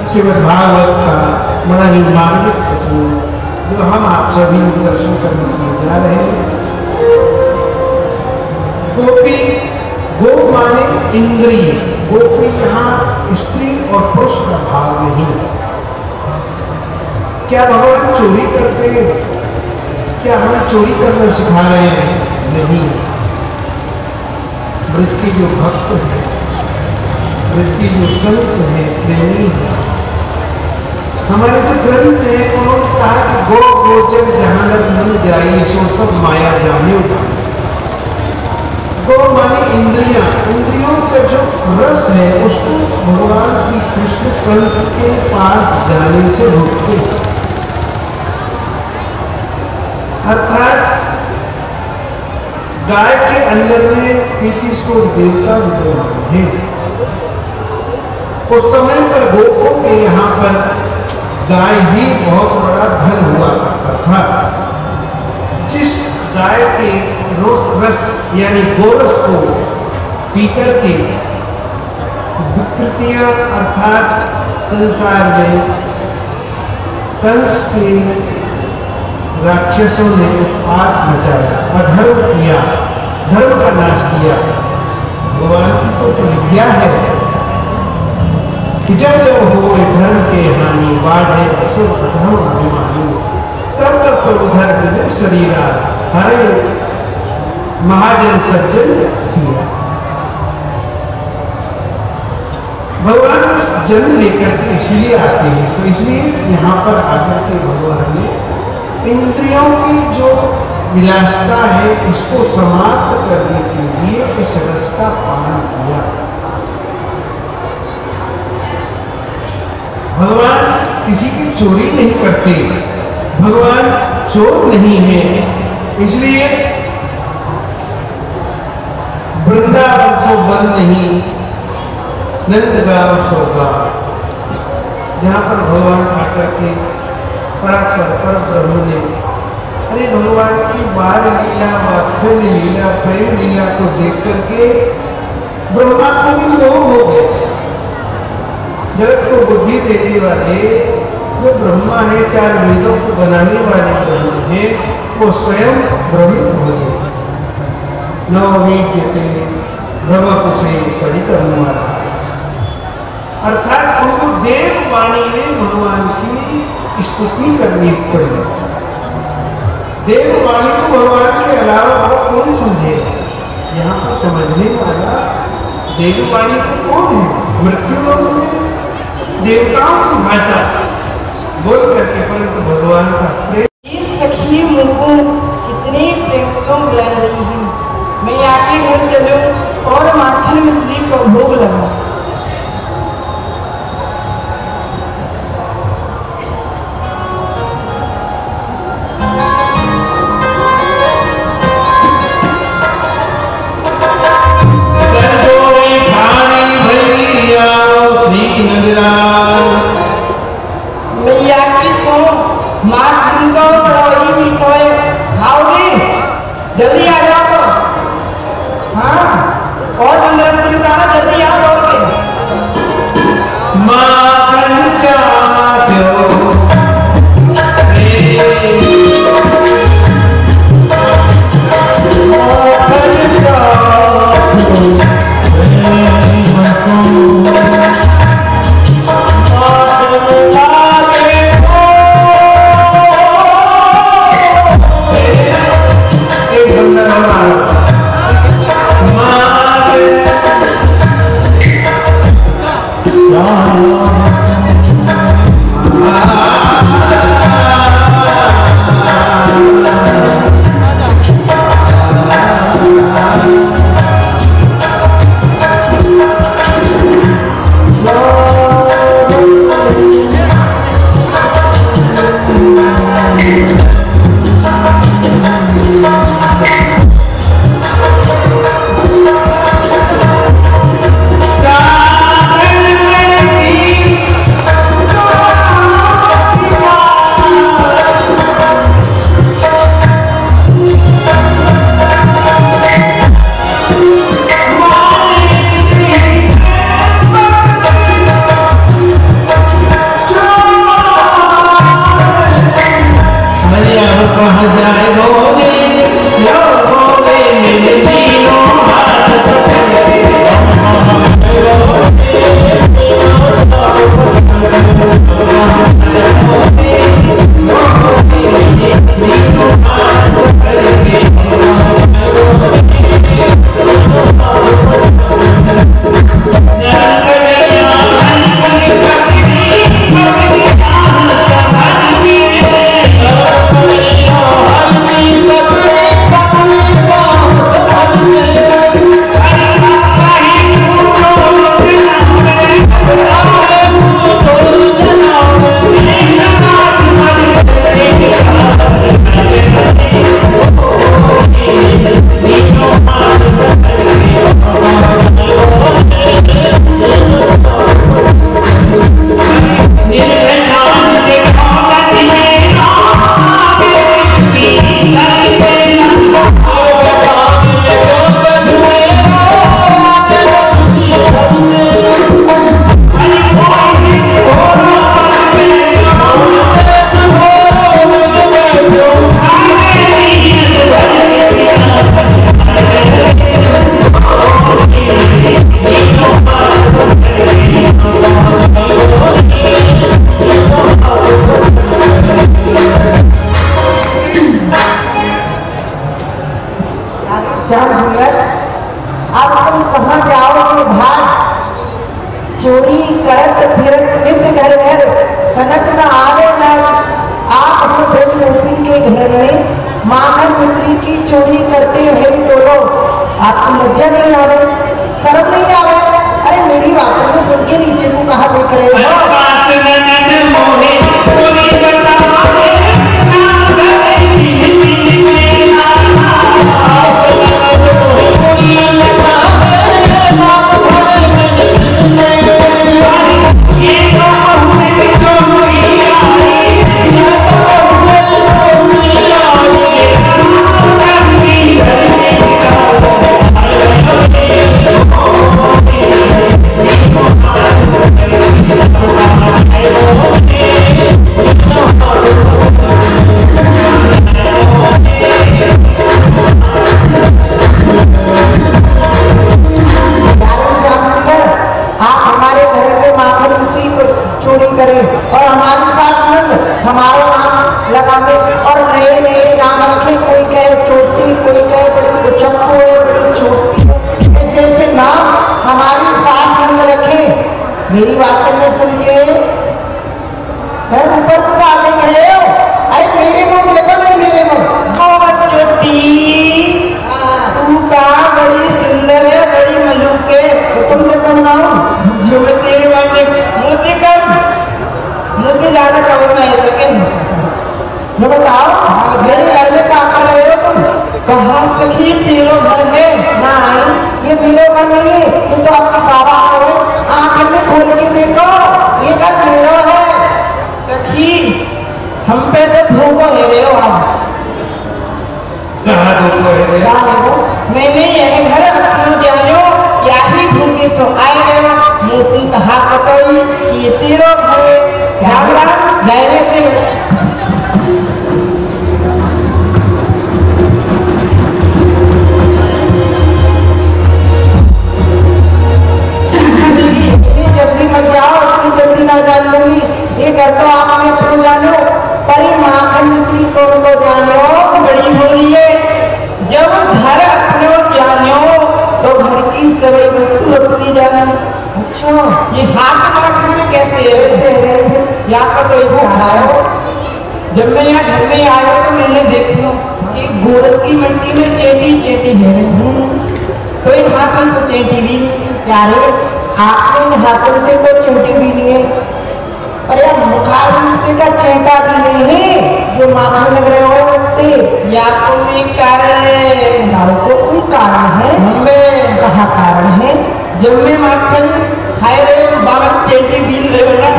A: श्रीमद् भागवत का बड़ा ही मार्मिक प्रसंग जो हम आप सभी दर्शन करने के लिए जा रहे हैं। गोपी, गो माने इंद्रिय, गोपी यहाँ स्त्री और पुरुष का भाव नहीं है। क्या भगवान चोरी करते हैं? क्या हम चोरी करना सिखा रहे हैं? नहीं। ब्रज के जो भक्त हैं, ब्रज के जो संत हैं, प्रेमी हैं, हमारे जो ग्रंथ है उन्होंने कहा कि गो गोचर जहां लग मन जाइए सो सब माया जाने उठाए। गो माने इंद्रियां, इंद्रियों का जो रस है उसको भगवान श्री कृष्ण कंस के पास जाने से रोकते हैं। अर्थात गाय के अंदर में 33 करोड़ देवता विद्यमान है। उस समय पर गोपों के यहाँ पर गाय ही बहुत बड़ा धन हुआ करता था। जिस गाय के रस यानी गोरस को पीकर के विकृतियां अर्थात संसार में कंस के राक्षसों ने उत्पात मचाया, अधर्म किया, धर्म का नाश किया। भगवान की तो प्रतिज्ञा है कि जब जब हो धर्म के हानि, बाढ़े असुर अधर्म अभिमानी, तब तब तो उधर विविध शरीरा हरे महाजन सज्जन किया। भगवान जन्म लेकर के इसलिए आते हैं, तो इसलिए यहाँ पर आकर के भगवान ने इंद्रियों की जो विलासता है इसको समाप्त करने के लिए इस रस का पान किया। भगवान किसी की चोरी नहीं करते, भगवान चोर नहीं है, इसलिए वृंदावन सो वन नहीं, नंदगांव सो गांव। जहाँ पर भगवान आकर के पराकर पर ब्रह्म ने अरे भगवान की बाल लीला, वात्सल्य लीला, प्रेम लीला को देख करके ब्रह्मा को भी मोह हो गया। जगत को बुद्धि देने वाले जो ब्रह्मा है, 4 वेदों को बनाने वाले ब्रह्म है, वो स्वयं भ्रमित हो गए। ब्रह्म कुशे परिक्रम, अर्थात उनको देववाणी में भगवान की स्तुति करनी पड़ी। देववाणी को भगवान के अलावा और कौन समझेगा? यहाँ पर समझने वाला देववाणी को कौन है? मृत्यु लोक में देवताओं की भाषा बोल करके, परंतु भगवान का प्रेम।
B: इस सखी मुझको कितने प्रेम से बुला रही है, मैं आके घर चलूं और माखन मिश्री को भोग लगाऊं। मैया की सो माखन को बड़ी मिठाई खाओगे? जल्दी आ जाओ। हाँ, और 15 मिनट का जल्दी आ दौड़ के।
A: माखन चाहते
B: हाँ श्याम सुंदर, अब तुम कहाँ जाओगे भाग? चोरी करत फिरत नित घर घर, कनक न आवे लाज। आप हम ब्रज गोपिन के घर में माखन मिश्री की चोरी करते हुए टोलो, आपको लज्जा नहीं आवे, शर्म नहीं आवे? अरे मेरी बातों को सुन के नीचे को कहाँ देख रहे हो? और हमारे साथ हमारा नाम लगावे और नए नए नाम रखे, कोई कहे चोटी, कोई कहे बड़ी उछक्को है, बड़ी छोटी है, ऐसे ऐसे नाम हमारी सास नंद रखे। मेरी बात में सुन के है ऊपर को क्या देख रहे हो? अरे मेरे मुंह देखो ना, मेरे मुंह। चोटी तू का बड़ी सुंदर है, बड़ी मलूक है, तो तुम देखो ना जो तेरे मुँह कम मुझे ज्यादा कवर में है लेकिन मैं बताओ मेरे घर में क्या कर रहे हो तुम? कहाँ सखी तेरो घर है? नहीं ये मेरा घर नहीं है, ये तो आपके बाबा को आंख में खोल के देखो, ये घर मेरा है। सखी हम पे तो धोखा है रे आज। मैंने यह घर अपना जानो या ही धोखे सो आए गए, मोती कहा पटोई कि ये तेरा घर है। जल्दी मत जाओ, इतनी जल्दी ना जान दूंगी। ये घर तो आपने अपने जानो, पर ये माखन मिश्री कौन को जानो? बड़ी बोली है, जब घर अपने जानो तो घर की सभी वस्तु अपनी जानो। अच्छा ये हाथ माखन में कैसे है? यहाँ का तो एक खाया। जब मैं यहाँ घर में आया तो मैंने देखा एक गोरस की मटकी में चेटी चेटी है, तो इन हाथ में से चेटी भी नहीं। यारे आपने इन हाथों के तो चेटी भी नहीं है, पर यार मुखार का चेटा भी नहीं है जो माखन लग रहे हो मुक्ति। या कोई कारण है? यार को कोई कारण है? हमें कहाँ कारण है? जब मैं माखन खाए रहे हो बाहर चेटी बीन रहे हो ना,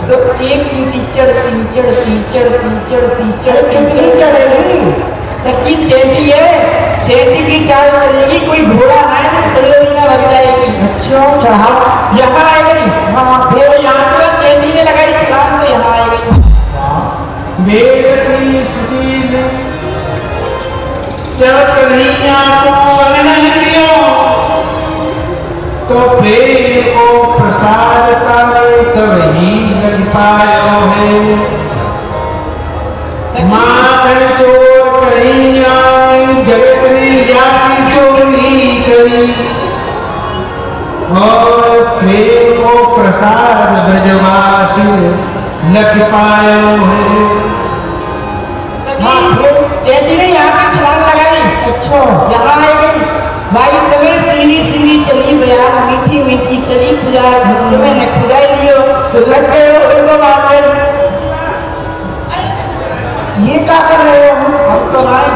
B: तो एक चीटी चढ़ती चढ़ती चढ़ती चढ़ती चढ़ती चढ़ेगी। सकी चेटी है, चेटी की चाल चलेगी, कोई घोड़ा है ना भर जाएगी। अच्छा चढ़ाओ यहाँ आ गई। हाँ फिर यहाँ पर चेटी ने लगाई छलांग तो यहाँ आ गई।
A: वेद सुधीर जब कन्हैया को वर्णन कियो तो प्रेम को प्रसाद तारे तब ही लग पायो है। माखन चोर कन्हैया जगत में जाती चोरी करी, और प्रेम को प्रसाद ब्रजवास लग पायो है।
B: चेटी ने यहाँ की छलांग लगाई। अच्छा यहाँ आ गई भाई, समय सीढ़ी सीढ़ी चली, बयान मीठी मीठी चली, खुदा भक्ति मैंने खुदाई लियो तो लग गए हो उनको माखन। ये क्या कर रहे हो? हम तो भाई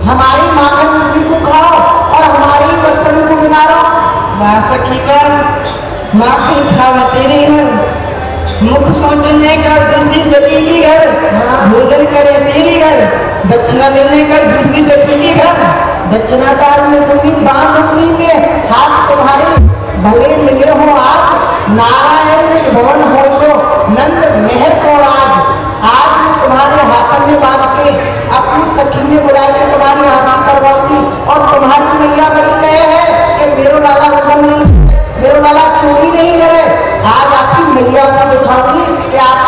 B: हमारी माखन मिश्री को खाओ और हमारी वस्त्रों को बिगाड़ो। सखी का माखन खावा तेरे घर, मुख सोचने का दूसरी सखी की घर, भोजन करे तेरी घर, दक्षिणा देने का दूसरी सखी की घर। दक्षिणा काल में तुम्ही बांधुई में हाथ तुम्हारे भले मिले हो आज, नारायण में भवन हो तो नंद मेहर को आज मैं तुम्हारे हाथों में बांध के अपनी सखी ने बुला के तुम्हारी हासिल करवाऊंगी। और तुम्हारी मैया बड़ी कहे है कि मेरो लाला उदम नहीं, मेरो लाला चोरी नहीं करे। आज आपकी मैया को दिखाऊंगी कि आप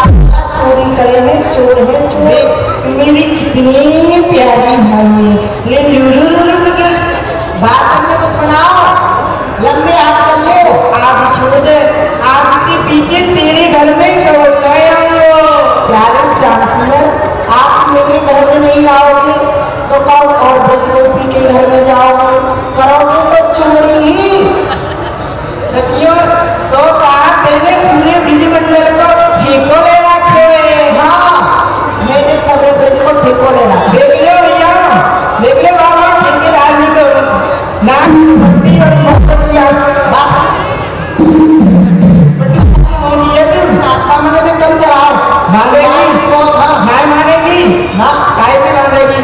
B: चोरी करे हैं, चोर है चोर। मेरी कितनी प्यारी भाभी ने लुलु लुलु मुझे ना काय पे बांधेगी?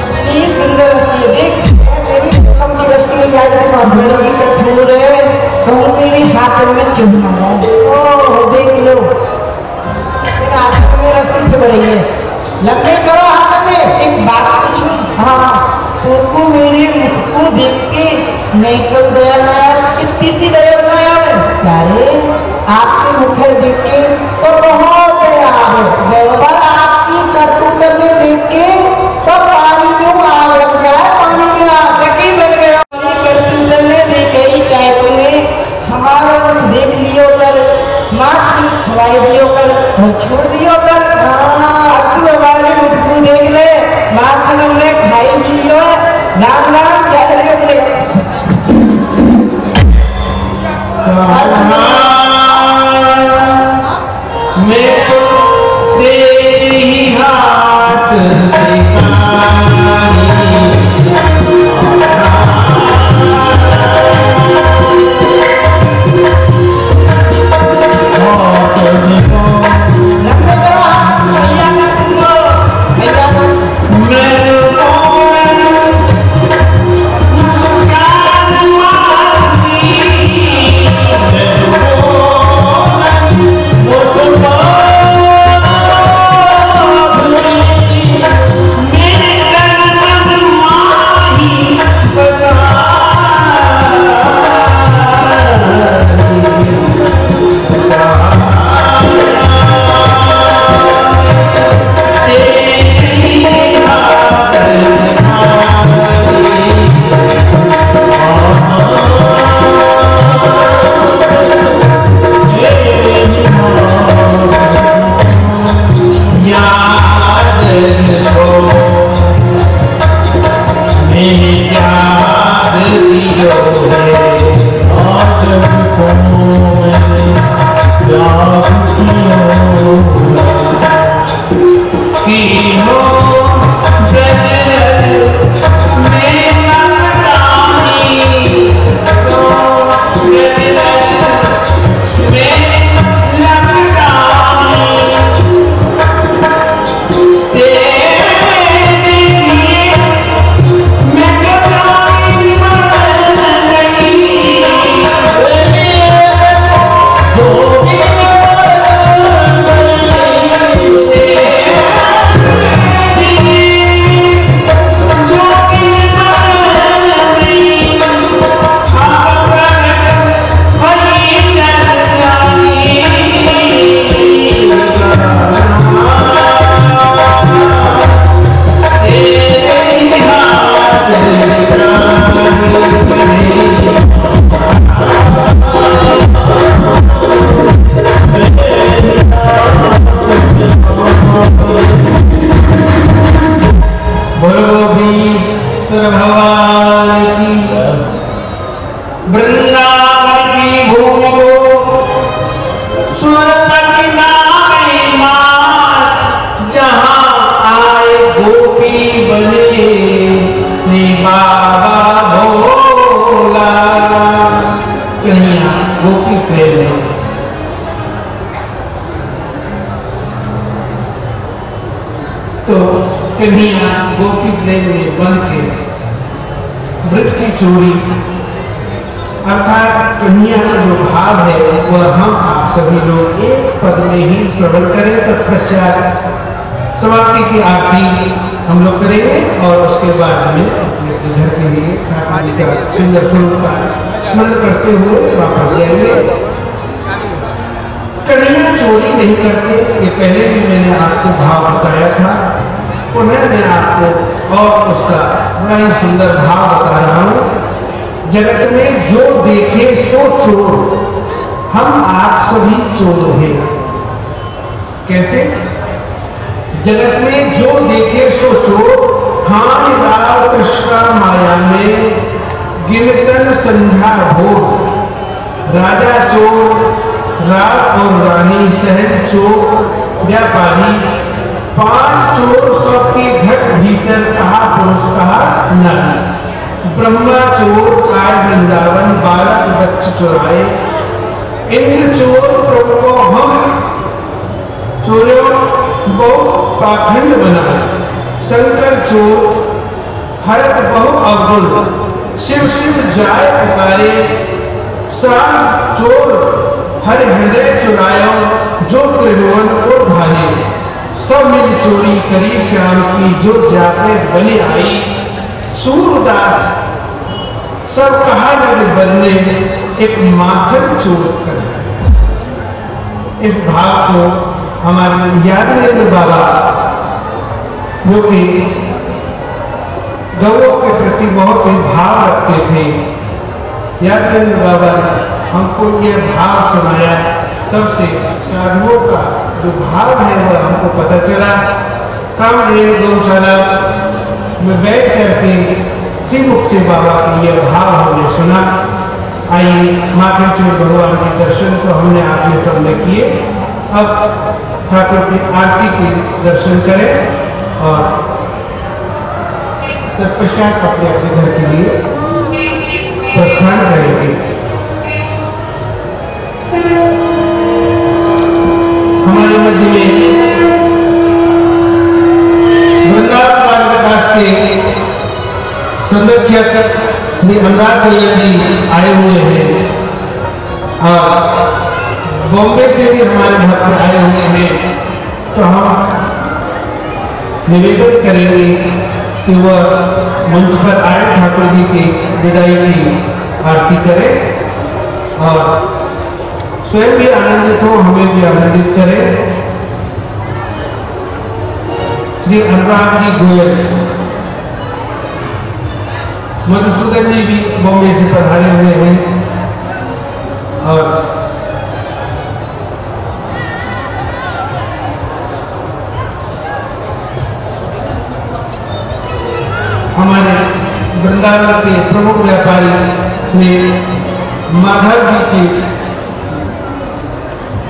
B: इतनी सुंदर रस्सी है, देख तेरी कसम की रस्सी है यार, इतनी बड़ी कठोर है, कहूँ मेरे हाथ में चुभ ना जाए। ओह देख लो, तेरे हाथ में रस्सी चुभ रही है, लंबे करो हाथ में। एक बात पूछूं? हाँ, तुमको मेरे मुख को देख के नहीं कर दया ना यार, कितनी सी दया ना यार। यारे आपके मुख देख के तो बहुत दया है, पर आपकी करतूत ने देख के तो पानी में आग लग जाए, पानी में आग सकी बन गया। करतूत ने देखे ही क्या तुम्हें हमारा मुख देख लियो कर, माखन खवाई दियो कर और छोड़ दियो कर। अब तू हमारे मुख को देख ले, माखन हमने खाई ही लियो, नाम नाम क्या है
A: मैं तो तेरी ही हाथ कन्हैया गोपी प्रेम में बंध के ब्रज की चोरी अर्थात कन्हैया का जो भाव है वह हम आप सभी लोग एक पद में ही श्रवण करें। तत्पश्चात समाप्ति की आरती हम लोग करेंगे और उसके बाद में अपने घर के लिए ठाकुर जी का सुंदर स्वरूप का स्मरण करते हुए वापस जाएंगे। कन्हैया चोरी नहीं करते, ये पहले भी मैंने आपको भाव बताया था, उन्हें मैं आपको और उसका बड़ा ही सुंदर भाव बता रहा हूँ। जगत में जो देखे सो चोर, हम आप सभी चोर हैं। कैसे? जगत में जो देखे सो चोर, हानि लाल कृष्णा माया में गिनतन संध्या भोग। राजा चोर, रात और रानी सहज चोर व्यापारी, पांच चोर सबके घट भीतर, कहा पुरुष कहा नारी। ब्रह्मा चोर आए वृंदावन, बालक बच्च चुराए। इंद्र चोर प्रभु को हम चोरों बहु पाखंड बनाए। शंकर चोर हरत बहु अवगुण, शिव शिव जाय पुकारे। साध चोर हर हृदय चुरायो, जो त्रिभुवन को धारे। सब मिल चोरी करी श्याम की, जो जापे बने आई। सूरदास सब कहा नद बनने, एक माखन चोर कर। इस भाव को हमारे यादवेंद्र बाबा, जो कि गौों के प्रति बहुत ही भाव रखते थे, यादवेंद्र बाबा ने हमको यह भाव सुनाया। तब से साधुओं का जो भाव है वह हमको पता चला। कामधेनु गौशाला में बैठ करके श्रीमुख से बाबा की यह भाव हमने सुना। आइए माखन चोर भगवान के दर्शन तो हमने आपने सबने किए। अब ठाकुर की आरती के दर्शन करें और तत्पश्चात अपने अपने घर के लिए प्रस्थान करेंगे। हमारे मध्य में वृंदावन बालविकास के संरक्षक श्री अनुराग भैया जी आए हुए हैं और बॉम्बे से भी हमारे भक्त आए हुए हैं। तो हम निवेदन करेंगे कि वह मंच पर आए, ठाकुर जी की विदाई की आरती करें और स्वयं भी आनंदित हो, हमें भी आनंदित करें। श्री अनुराग जी गोयल, मधुसूदन जी भी बॉम्बे से पधारे हुए हैं और हमारे वृंदावन के प्रमुख व्यापारी श्री माधव जी की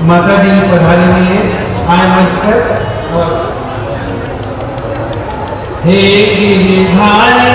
A: माता जी भी पधारी हुई है, आए मंच पर। और हे गिरिधारी